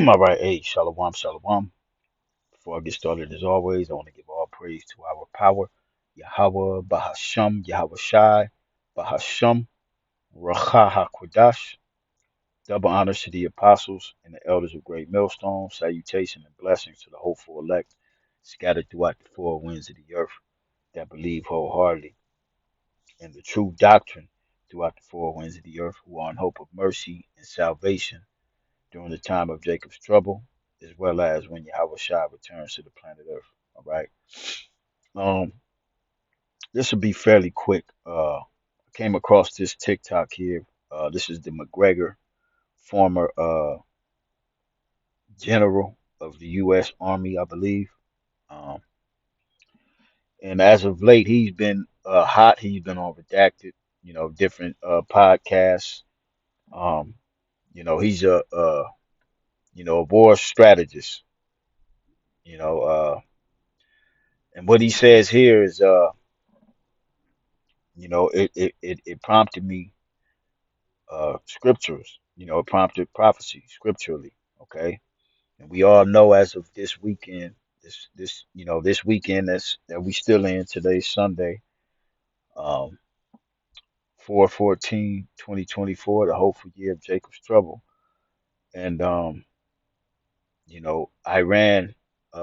All right, hey, shalom, shalom. Before I get started, as always, I want to give all praise to our power, Yahweh, Bahasham, Yahweh Shai, Bahasham, Racha HaKodash. Double honors to the apostles and the elders of Great Millstone. Salutation and blessings to the hopeful elect scattered throughout the four winds of the earth that believe wholeheartedly in the true doctrine throughout the four winds of the earth, who are in hope of mercy and salvation during the time of Jacob's trouble, as well as when Yahweh Shai returns to the planet Earth. All right. Um, this will be fairly quick. I came across this TikTok here. This is the McGregor, former general of the U.S. Army, I believe. Um, and as of late, he's been hot. He's been on Redacted, different podcasts. Um, he's a war strategist. You know, and what he says here is, it prompted me scriptures. It prompted prophecy scripturally. Okay, and we all know as of this weekend, this weekend that we still in, today's Sunday, um, 4/14/2024, the hopeful year of Jacob's trouble, and Iran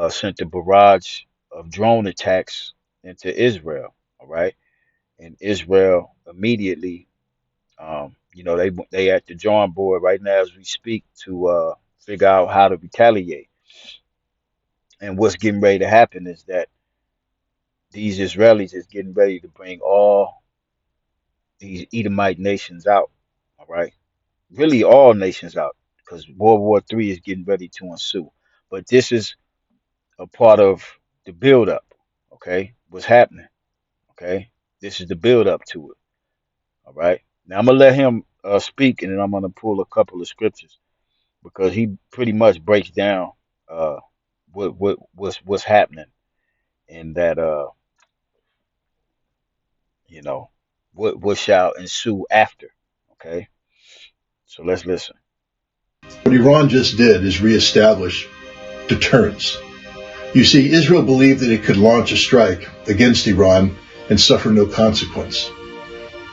sent a barrage of drone attacks into Israel. All right, and Israel immediately. They at the drawing board right now as we speak to figure out how to retaliate. And what's getting ready to happen is that these Israelis is getting ready to bring all these Edomite nations out. All right, really all nations out, because World War III is getting ready to ensue. But this is a part of the build-up. Okay, what's happening? Okay, this is the build-up to it. All right. Now I'm gonna let him speak, and then I'm gonna pull a couple of scriptures, because he pretty much breaks down uh what's happening, and that you know what shall ensue after. Okay, so let's listen. What Iran just did is reestablish deterrence. You see, Israel believed that it could launch a strike against Iran and suffer no consequence.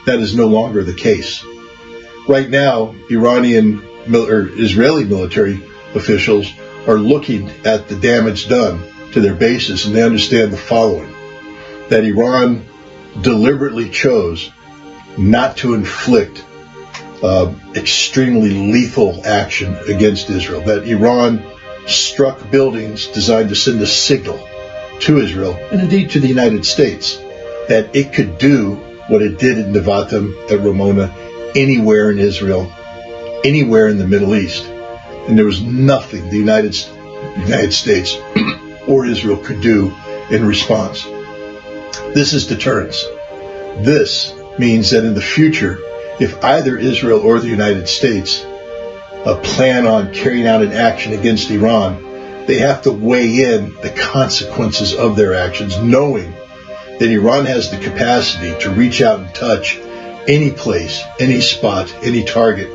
That is no longer the case. Right now, Israeli military officials are looking at the damage done to their bases, and they understand the following: that Iran deliberately chose not to inflict extremely lethal action against Israel, that Iran struck buildings designed to send a signal to Israel, and indeed to the United States, that it could do what it did at Nevatim, at Ramona, anywhere in Israel, anywhere in the Middle East. And there was nothing the United States or Israel could do in response. This is deterrence. This means that in the future, if either Israel or the United States plan on carrying out an action against Iran, they have to weigh in the consequences of their actions, knowing that Iran has the capacity to reach out and touch any place, any spot, any target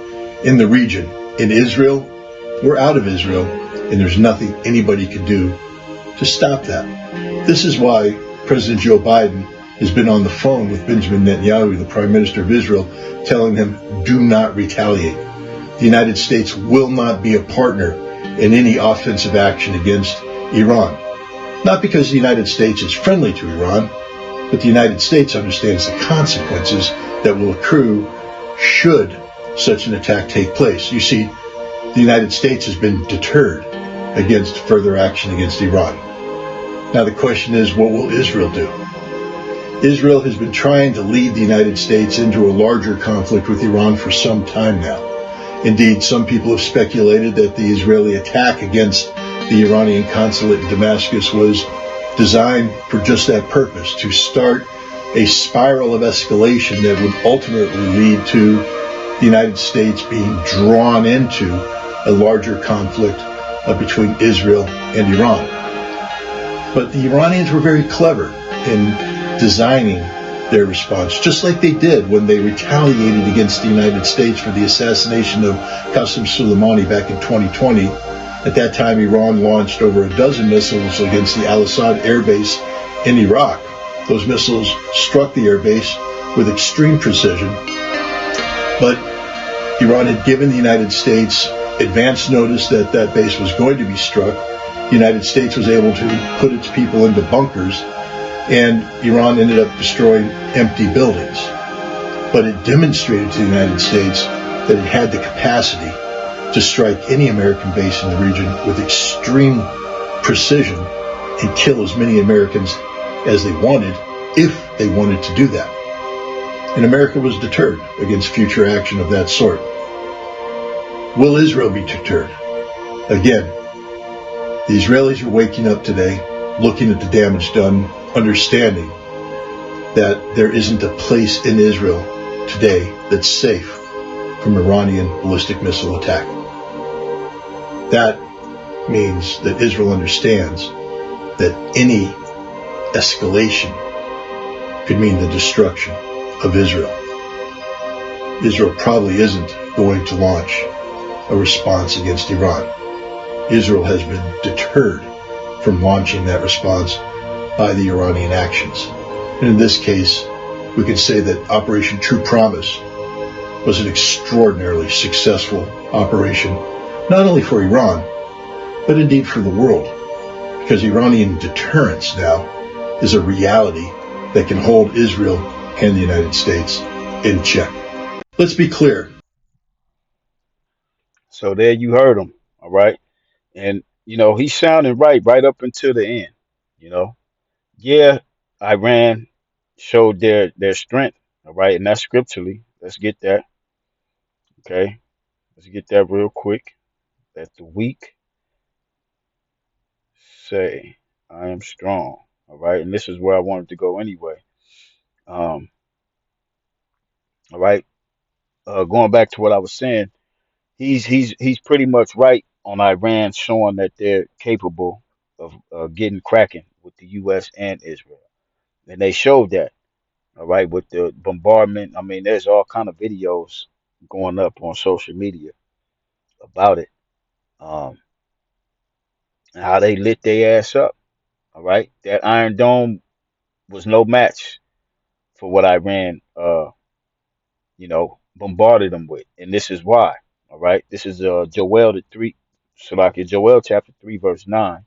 in the region, in Israel or out of Israel, and there's nothing anybody can do to stop that. This is why President Joe Biden has been on the phone with Benjamin Netanyahu, the Prime Minister of Israel, telling him, do not retaliate. The United States will not be a partner in any offensive action against Iran. Not because the United States is friendly to Iran, but the United States understands the consequences that will accrue should such an attack take place. You see, the United States has been deterred against further action against Iran. Now the question is, what will Israel do? Israel has been trying to lead the United States into a larger conflict with Iran for some time now. Indeed, some people have speculated that the Israeli attack against the Iranian consulate in Damascus was designed for just that purpose, to start a spiral of escalation that would ultimately lead to the United States being drawn into a larger conflict between Israel and Iran. But the Iranians were very clever in designing their response, just like they did when they retaliated against the United States for the assassination of Qasem Soleimani back in 2020. At that time, Iran launched over a dozen missiles against the Al Assad air base in Iraq. Those missiles struck the air base with extreme precision, but Iran had given the United States advance notice that that base was going to be struck. The United States was able to put its people into bunkers, and Iran ended up destroying empty buildings. But it demonstrated to the United States that it had the capacity to strike any American base in the region with extreme precision and kill as many Americans as they wanted, if they wanted to do that. And America was deterred against future action of that sort. Will Israel be deterred? Again, the Israelis are waking up today, looking at the damage done, understanding that there isn't a place in Israel today that's safe from Iranian ballistic missile attack. That means that Israel understands that any escalation could mean the destruction of Israel. Israel probably isn't going to launch a response against Iran. Israel has been deterred from launching that response by the Iranian actions. And in this case, we can say that Operation True Promise was an extraordinarily successful operation, not only for Iran, but indeed for the world, because Iranian deterrence now is a reality that can hold Israel and the United States in check. Let's be clear. So there you heard him. All right. And, he's sounding right up until the end. You know, yeah, Iran showed their strength. All right. And that's scripturally. Let's get that. Okay. Let's get that real quick. That the weak say, I am strong. All right. And this is where I wanted to go anyway. Um, all right. Going back to what I was saying, he's pretty much right on Iran showing that they're capable of getting cracking with the U.S. and Israel, and they showed that. All right, with the bombardment. I mean, there's all kind of videos going up on social media about it, um, and how they lit their ass up. All right, that Iron Dome was no match for what Iran, bombarded them with, and this is why. All right, this is Joel the three, Salakia Joel chapter 3 verse 9.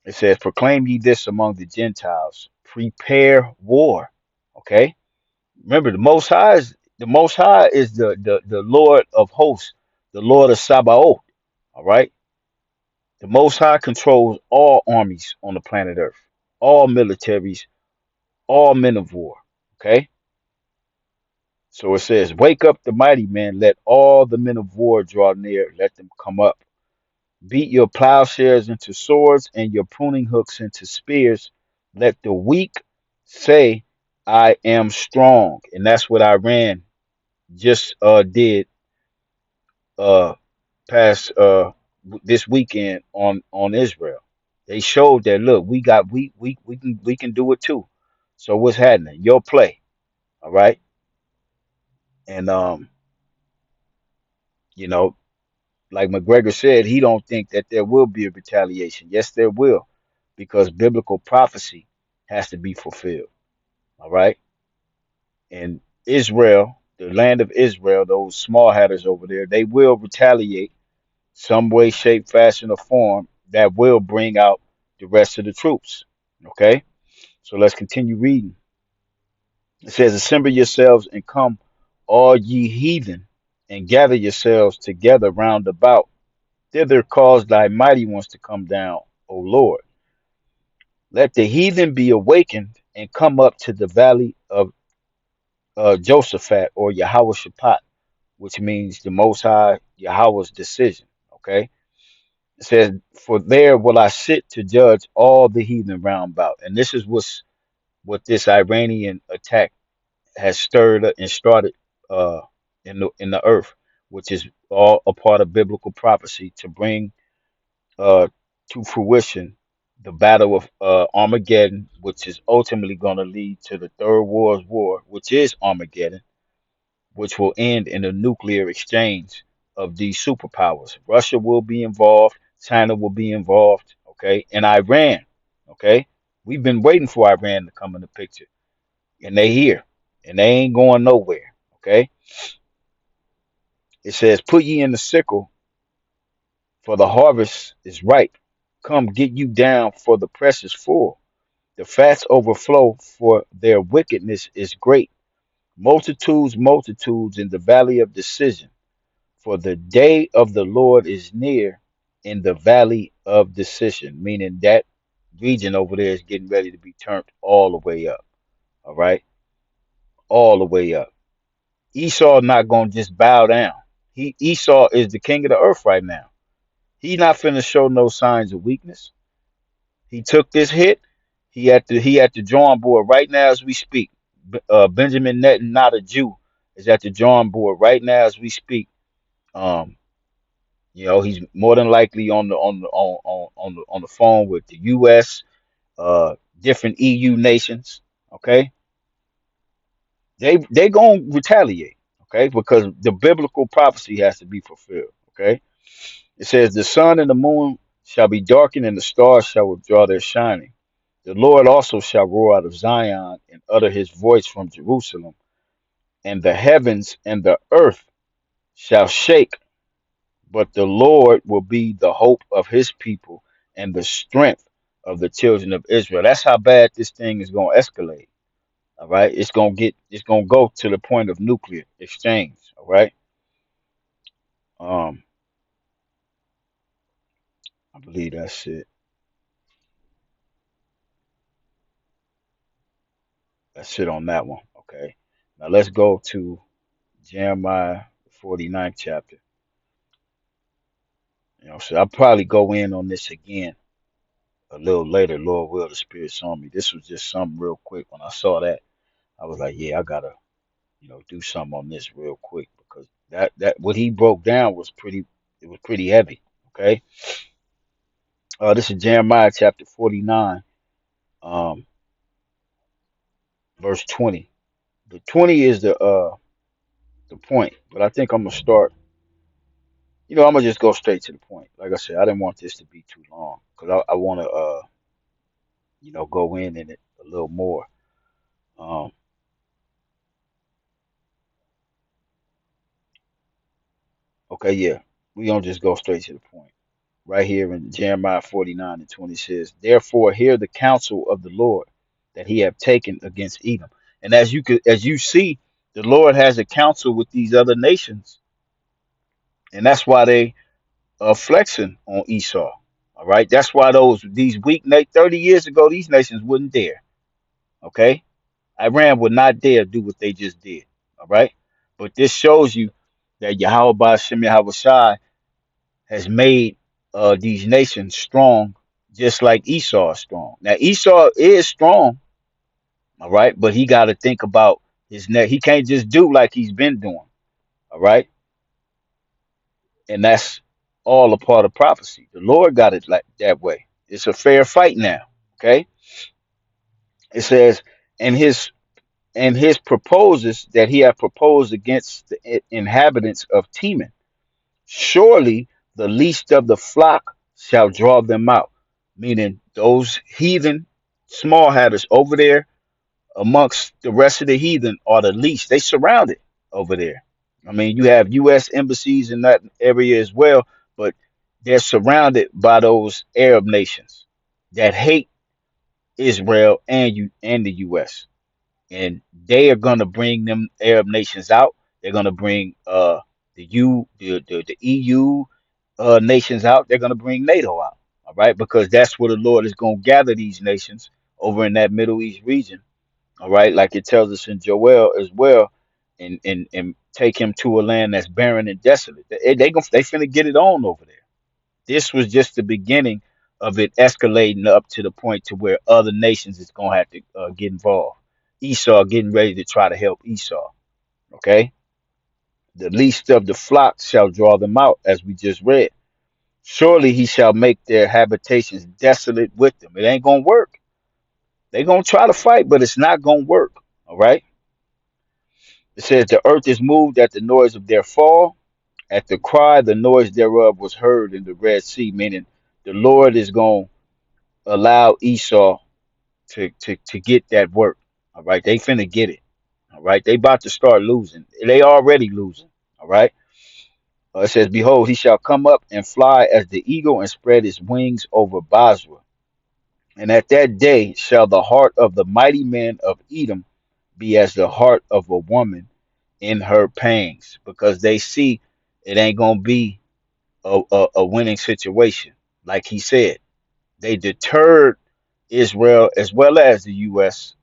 It says, "Proclaim ye this among the Gentiles: Prepare war." Okay, remember the Most High is the Lord of hosts, the Lord of Sabaoth. All right, the Most High controls all armies on the planet Earth, all militaries, all men of war. Okay, so it says, "Wake up the mighty men, let all the men of war draw near, let them come up. Beat your plowshares into swords and your pruning hooks into spears. Let the weak say, I am strong." And that's what Iran just did uh past this weekend on Israel. They showed that, look, we can do it too. So what's happening? Your play, all right? And you know, like McGregor said, he don't think that there will be a retaliation. Yes, there will, because biblical prophecy has to be fulfilled. All right. And Israel, the land of Israel, those small hatters over there, they will retaliate some way, shape, fashion, or form that will bring out the rest of the troops. Okay. So let's continue reading. It says, "Assemble yourselves and come, all ye heathen, and gather yourselves together round about. Thither cause thy mighty ones to come down, O Lord. Let the heathen be awakened and come up to the valley of Josaphat, or Yahweh Shaphat, which means the Most High Yahweh's decision." Okay. It says, "For there will I sit to judge all the heathen round about." And this is what this Iranian attack has stirred up and started in the earth, which is all a part of biblical prophecy to bring uh, to fruition the battle of Armageddon, which is ultimately going to lead to the Third World War, which is Armageddon, which will end in a nuclear exchange of these superpowers. Russia will be involved, China will be involved, okay, and Iran, okay. We've been waiting for Iran to come in the picture, and they here, and they ain't going nowhere, okay. It says, "Put ye in the sickle, for the harvest is ripe. Come, get you down, for the press is full. The fats overflow, for their wickedness is great. Multitudes, multitudes in the valley of decision. For the day of the Lord is near in the valley of decision," meaning that region over there is getting ready to be turned all the way up. All right, all the way up. Esau not gonna just bow down. Esau is the king of the earth right now. He not finna show no signs of weakness. He took this hit. He at the drawing board right now as we speak. Benjamin Netanyahu, not a Jew, is at the drawing board right now as we speak. Um, he's more than likely on the phone with the U.S., different EU nations. Okay, they gonna retaliate. Okay, because the biblical prophecy has to be fulfilled. Okay, it says the sun and the moon shall be darkened, and the stars shall withdraw their shining. The Lord also shall roar out of Zion and utter his voice from Jerusalem, and the heavens and the earth shall shake, but the Lord will be the hope of his people and the strength of the children of Israel. That's how bad this thing is going to escalate. All right. It's going to go to the point of nuclear exchange. All right. Um, I believe that's it. That's it on that one. Okay. Now let's go to Jeremiah, the 49th chapter. So I'll probably go in on this again a little later, Lord will, the Spirit's on me. This was just something real quick. When I saw that, I was like, yeah, I gotta, do something on this real quick because that what he broke down was pretty heavy. Okay. This is Jeremiah chapter 49, um, verse 20. The 20 is the point, but I think I'm gonna start. I'm gonna just go straight to the point. Like I said, I didn't want this to be too long because I want to go in it a little more. Um, okay, yeah, we gonna just go straight to the point. Right here in Jeremiah 49 and 20 says, "Therefore hear the counsel of the Lord that he have taken against Edom." And as you see, the Lord has a counsel with these other nations, and that's why they are flexing on Esau. All right, that's why these 30 years ago, these nations wouldn't dare. Okay, Iran would not dare do what they just did. All right, but this shows you that Yahweh Ba'ashem Yahweh Shai has made these nations strong, just like Esau is strong. Now Esau is strong, all right, but he got to think about his neck. He can't just do like he's been doing, all right, and that's all a part of prophecy. The Lord got it like that way. It's a fair fight now. Okay, it says, and his proposes that he had proposed against the inhabitants of Teman. Surely the least of the flock shall draw them out, meaning those heathen small hatters over there amongst the rest of the heathen are the least. They surrounded over there. I mean, you have U.S. embassies in that area as well, but they're surrounded by those Arab nations that hate Israel and the U.S. And they are going to bring them Arab nations out. They're going to bring the EU nations out. They're going to bring NATO out. All right, because that's where the Lord is going to gather these nations over in that Middle East region. All right, like it tells us in Joel as well, and take him to a land that's barren and desolate. They finna get it on over there. This was just the beginning of it escalating up to the point to where other nations is gonna have to get involved. Esau getting ready to try to help Esau. Okay, the least of the flock shall draw them out, as we just read. Surely he shall make their habitations desolate with them. It ain't gonna work. They gonna try to fight, but it's not gonna work. All right. It says the earth is moved at the noise of their fall. At the cry, the noise thereof was heard in the Red Sea, meaning the Lord is going to allow Esau to get that work. All right. They finna get it. All right. They about to start losing. They already losing. All right. It says, Behold, he shall come up and fly as the eagle and spread his wings over Basra. And at that day shall the heart of the mighty men of Edom be as the heart of a woman in her pangs, because they see it ain't gonna be a winning situation. Like he said, they deterred Israel as well as the U.S.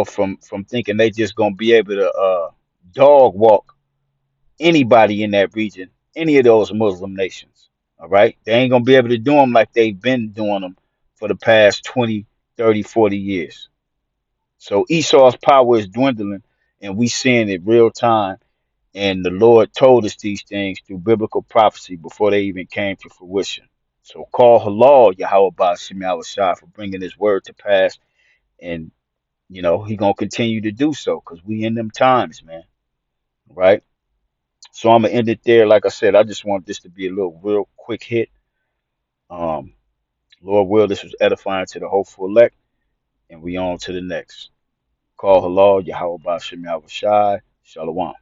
From thinking they just gonna be able to dog walk anybody in that region, any of those Muslim nations. All right, they ain't gonna be able to do them like they've been doing them for the past 20, 30, 40 years. So Esau's power is dwindling, and we seeing it real time. And the Lord told us these things through biblical prophecy before they even came to fruition. So call halal Yahweh Ba'ashim Shai for bringing his word to pass. And, he going to continue to do so because we in them times, man. Right? So I'm going to end it there. Like I said, I just want this to be a little real quick hit. Um, Lord will, this was edifying to the hopeful elect. And we on to the next. Call halal Yahweh Ba'ashim Shai. Shalom.